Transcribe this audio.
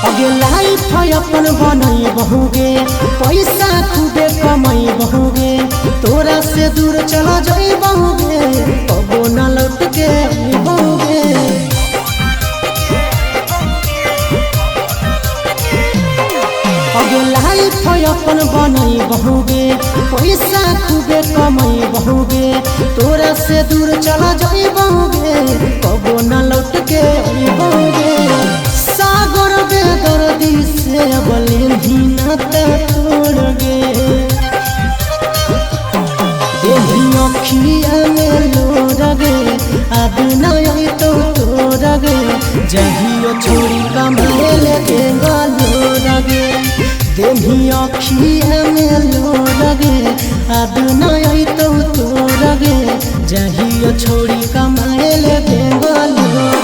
अगे लाइफ अपन बनई बहुगे पैसा खूबे कमाई बहुगे तोरा से दूर चला जाई बहुगे कबो न लौट के बहुगे अगे लाइफ अपन बनई बहुगे पैसा खूबे कमाई बहुगे तोरा से दूर चला जाई बहुगे कबो न लौट के बहुगे सागर बेदर्दी से बले भीनता तोड़ गे देही अखिया में लोर गे अब नहीं तो तोड़ गे जहियो छोड़ी कमाए लगे लोर गे देही अखिया में लोर गे अब नहीं तो तोड़ गे जहियो छोड़ी